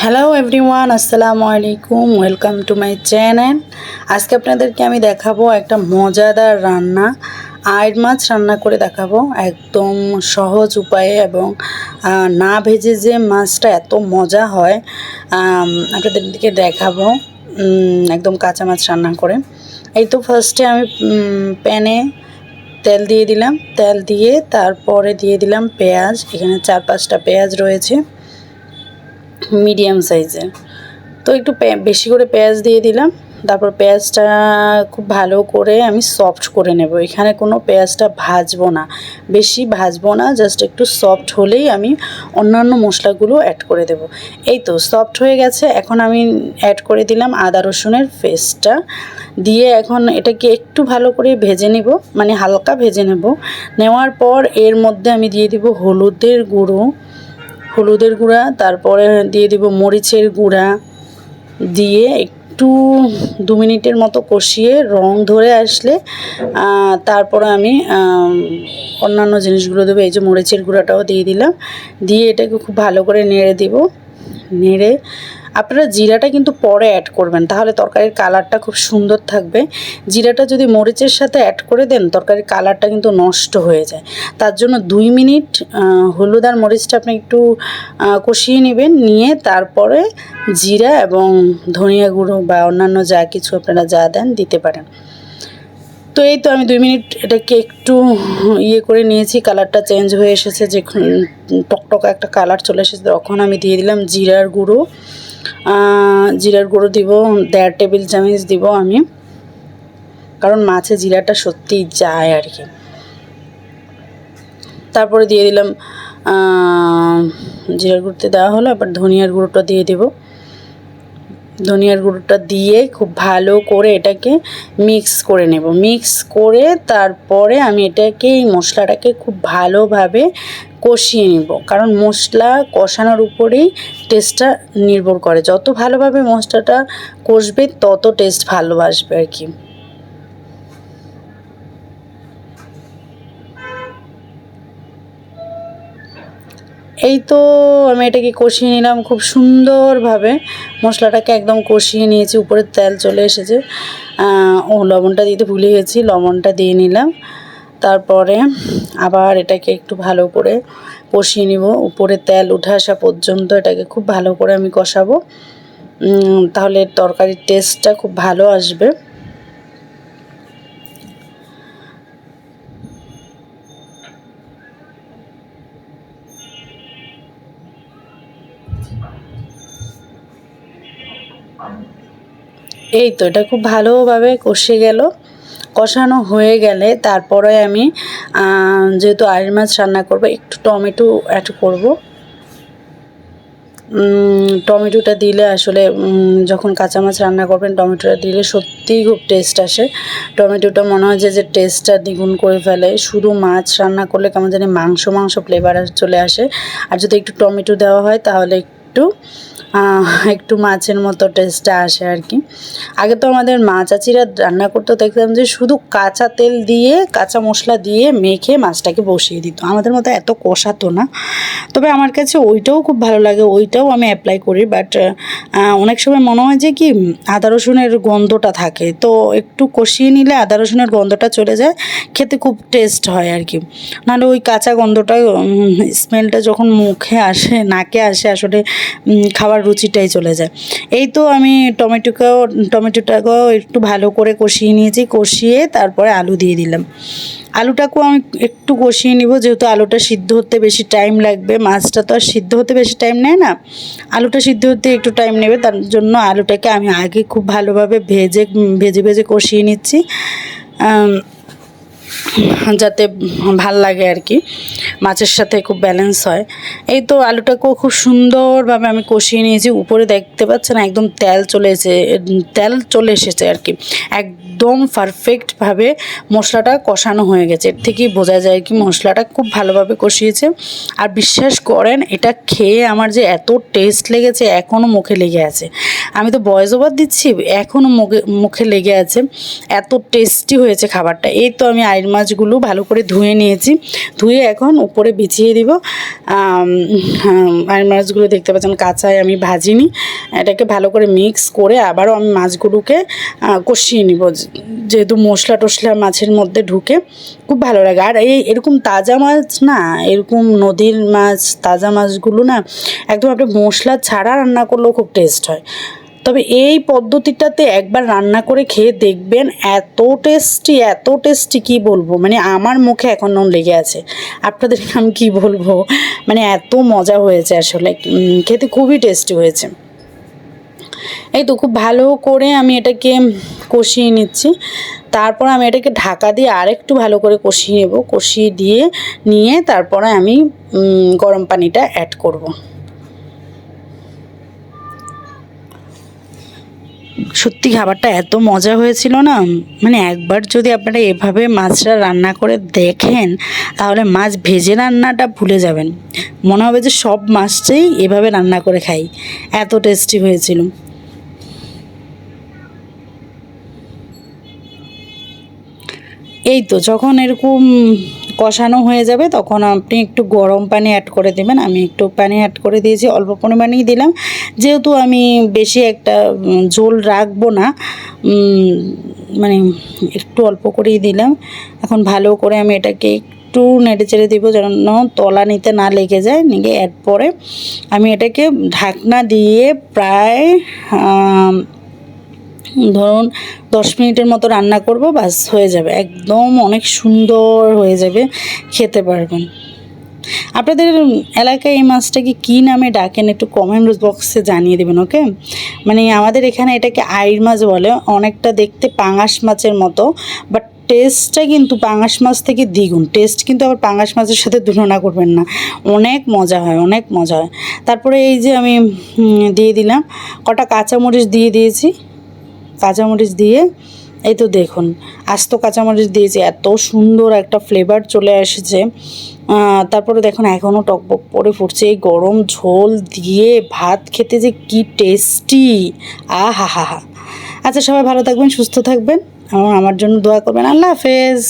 Hello everyone, আসসালামু আলাইকুম। Welcome to my channel. আজকে আপনাদেরকে আমি দেখাবো একটা মজাদার রান্না, আইড় মাছ রান্না করে দেখাবো একদম সহজ উপায়ে এবং না ভেজে যে মাছটা এত মজা হয় আপনাদেরকে দেখাবো একদম কাঁচা মাছ রান্না করে। এই তো ফার্স্টে আমি প্যানে তেল দিয়ে দিলাম, তেল দিয়ে তারপরে দিয়ে দিলাম পেঁয়াজ। এখানে 4-5টা পেঁয়াজ রয়েছে মিডিয়াম সাইজের। তো একটু বেশি করে পেঁয়াজ দিয়ে দিলাম। তারপর পেঁয়াজটা খুব ভালো করে আমি সফট করে নেব। এখানে কোনো পেঁয়াজটা ভাজবো না, বেশি ভাজবো না, জাস্ট একটু সফট হলেই আমি অন্যান্য মশলাগুলো অ্যাড করে দেব। এই তো সফট হয়ে গেছে। এখন আমি অ্যাড করে দিলাম আদা রসুনের পেস্টটা দিয়ে এখন এটাকে একটু ভালো করে ভেজে নেব, মানে হালকা ভেজে নেব। নেওয়ার পর এর মধ্যে আমি দিয়ে দিব হলুদের গুঁড়া, তারপরে দিয়ে দিব মরিচের গুঁড়া, দিয়ে একটু 2 মিনিটের মতো কষিয়ে রং ধরে আসলে তারপরে আমি অন্যান্য জিনিসগুলো দেবো। এই যে মরিচের গুঁড়াটাও দিয়ে দিলাম, দিয়ে এটাকে খুব ভালো করে নেড়ে দিব। নেড়ে আপনারা জিরাটা কিন্তু পরে অ্যাড করবেন, তাহলে তরকারির কালারটা খুব সুন্দর থাকবে। জিরাটা যদি মরিচের সাথে অ্যাড করে দেন তরকারির কালারটা কিন্তু নষ্ট হয়ে যায়। তার জন্য 2 মিনিট হলুদ আর মরিচটা আপনি একটু কষিয়ে নেবেন, নিয়ে তারপরে জিরা এবং ধনিয়া গুঁড়ো বা অন্যান্য যা কিছু আপনারা যা দেন দিতে পারেন। তো এই তো আমি 2 মিনিট এটাকে একটু করে নিয়েছি, কালারটা চেঞ্জ হয়ে এসেছে, যে টকটকা একটা কালার চলে এসেছে। তখন আমি দিয়ে দিলাম জিরার গুঁড়ো দিব 1.5 টেবিল চামচ দিব আমি, কারণ মাছে জিরাটা সত্যিই যায় আর কি। তারপরে দিয়ে দিলাম জিরার গুঁড়োতে দেওয়া হলো, এবার ধনিয়ার গুঁড়োটা দিয়ে দেব। ধনিয়ার গুঁড়োটা দিয়ে খুব ভালো করে এটাকে মিক্স করে নেব। মিক্স করে তারপরে আমি এই মশলাটাকে খুব ভালোভাবে কষিয়ে নেব, কারণ মশলা কষানোর উপরেই টেস্টটা নির্ভর করে। যত ভালোভাবে মশলাটা কষবে তত টেস্ট ভালো আসবে আর কি। এই তো আমি এটাকে কষিয়ে নিলাম খুব সুন্দরভাবে, মশলাটাকে একদম কষিয়ে নিয়েছি, উপরে তেল চলে এসেছে। লবণটা দিতে ভুলে গেছি, লবণটা দিয়ে নিলাম। তারপরে আবার এটাকে একটু ভালো করে কষিয়ে নিব, উপরে তেল উঠে আসা পর্যন্ত এটাকে খুব ভালো করে আমি কষাবো, তাহলে তরকারির টেস্টটা খুব ভালো আসবে। এই তো এটা খুব ভালোভাবে কষানো হয়ে গেলে তারপরে আমি যেহেতু আইড় মাছ রান্না করব একটু টমেটো অ্যাড করব। টমেটোটা দিলে আসলে যখন কাঁচা মাছ রান্না করবেন টমেটোটা দিলে সত্যিই খুব টেস্ট আসে। টমেটোটা মনে হয় যে টেস্টটা দ্বিগুণ করে ফেলে। শুধু মাছ রান্না করলে কেমন জানি মাংস ফ্লেভার চলে আসে, আর যদি একটু টমেটো দেওয়া হয় তাহলে একটু মাছের মতো টেস্টটা আসে আর কি। আগে তো আমাদের মা চাচিরা রান্না করতে দেখতাম যে শুধু কাঁচা তেল দিয়ে কাঁচা মশলা দিয়ে মেখে মাছটাকে বসিয়ে দিত, আমাদের মতো এত কষাতো না। তবে আমার কাছে ওইটাও খুব ভালো লাগে, ওইটাও আমি অ্যাপ্লাই করি। বাট অনেক সময় মনে হয় যে কি আদা রসুনের গন্ধটা থাকে, তো একটু কষিয়ে নিলে আদা রসুনের গন্ধটা চলে যায়, খেতে খুব টেস্ট হয় আর কি। নাহলে ওই কাঁচা গন্ধটা স্মেলটা যখন মুখে আসে, নাকে আসে, আসলে খাবার রুচিটাই চলে যায়। এই তো আমি টমেটোটাকেও একটু ভালো করে কষিয়ে নিয়েছি, কষিয়ে তারপরে আলু দিয়ে দিলাম। আলুটাকেও আমি একটু কষিয়ে নিব, যেহেতু আলুটা সিদ্ধ হতে বেশি টাইম লাগবে। মাছটা তো আর সিদ্ধ হতে বেশি টাইম নেয় না, আলুটা সিদ্ধ হতে একটু টাইম নেবে। তার জন্য আলুটাকে আমি আগে খুব ভালোভাবে ভেজে কষিয়ে নিচ্ছি, যাতে ভাল লাগে আর কি, মাছের সাথে খুব ব্যালেন্স হয়। এই তো আলুটাকেও খুব সুন্দরভাবে আমি কষিয়ে নিয়েছি। উপরে দেখতে পাচ্ছেন একদম তেল চলে এসেছে আর কি, একদম পারফেক্টভাবে মশলাটা কষানো হয়ে গেছে। এর থেকেই বোঝা যায় কি মশলাটা খুব ভালোভাবে কষিয়েছে। আর বিশ্বাস করেন এটা খেয়ে আমার যে এত টেস্ট লেগেছে, এখনও মুখে লেগে আছে। আমি তো ভয়েস ওভার দিচ্ছি, এখনও মুখে লেগে আছে, এত টেস্টি হয়েছে খাবারটা। এই তো আমি আইর মাছগুলো ভালো করে ধুয়ে নিয়েছি, ধুয়ে এখন উপরে বিছিয়ে দিব। আইর মাছগুলো দেখতে পাচ্ছেন কাঁচায় আমি ভাজিনি, এটাকে ভালো করে মিক্স করে আবারও আমি মাছগুলোকে কষিয়ে নিব, যেহেতু মশলা টশলা মাছের মধ্যে ঢুকে খুব ভালো লাগে। আর এরকম তাজা মাছ না, এরকম নদীর মাছ তাজা মাছগুলো না একদম আপনি মশলা ছাড়া রান্না করলেও খুব টেস্ট হয়। তবে এই পদ্ধতিটাতে একবার রান্না করে খেয়ে দেখবেন, এত টেস্টি কি বলবো, মানে আমার মুখে এখনও লেগে আছে, আপনাদেরকে আমি কি বলবো, মানে এত মজা হয়েছে আসলে, খেতে খুবই টেস্টি হয়েছে। এই তো খুব ভালো করে আমি এটাকে কষিয়ে নিচ্ছি, তারপর আমি এটাকে ঢাকা দিয়ে আরেকটু ভালো করে কষিয়ে নেব, কষিয়ে নিয়ে তারপরে আমি গরম পানিটা অ্যাড করব। সত্যি খাবারটা এত মজা হয়েছিল না, মানে একবার যদি আপনারা এভাবে মাছটা রান্না করে দেখেন তাহলে মাছ ভেজে রান্নাটা ভুলে যাবেন, মনে হবে যে সব মাছটাই এভাবে রান্না করে খাই, এত টেস্টি হয়েছিল। এই তো যখন এরকম কষানো হয়ে যাবে তখন আপনি একটু গরম পানি অ্যাড করে দেবেন। আমি একটু পানি অ্যাড করে দিয়েছি, অল্প পরিমাণেই দিলাম, যেহেতু আমি বেশি একটা ঝোল রাখবো না, মানে একটু অল্প করেই দিলাম। এখন ভালো করে আমি এটাকে একটু নেড়ে চেড়ে দেবো যেন তলানিতে না লেগে যায়। নিয়ে এরপরে আমি এটাকে ঢাকনা দিয়ে প্রায় ধরুন 10 মিনিটের মতো রান্না করব, বাস হয়ে যাবে, একদম অনেক সুন্দর হয়ে যাবে, খেতে পারবেন। আপনাদের এলাকায় এই মাছটাকে কী নামে ডাকেন একটু কমেন্ট বক্সে জানিয়ে দেবেন, ওকে? মানে আমাদের এখানে এটাকে আইর মাছ বলে, অনেকটা দেখতে পাঙাশ মাছের মতো, বাট টেস্টটা কিন্তু পাঙাশ মাছ থেকে দ্বিগুণ টেস্ট, কিন্তু আবার পাঙাশ মাছের সাথে তুলনা করবেন না, অনেক মজা হয়, অনেক মজা হয়। তারপরে এই যে আমি দিয়ে দিলাম কটা কাঁচামরিচ দিয়ে দিয়েছি, কাঁচামরিচ দিয়ে এই তো দেখুন আস্ত কাঁচামরিচ দিয়েছি, এত সুন্দর একটা ফ্লেভার চলে এসেছে। তারপরে দেখুন এখনও টকবক করে ফুটছে, এই গরম ঝোল দিয়ে ভাত খেতে যে কি টেস্টি, আহা হা হা। আচ্ছা, সবাই ভালো থাকবেন, সুস্থ থাকবেন, আমার জন্য দোয়া করবেন। আল্লাহ হাফেজ।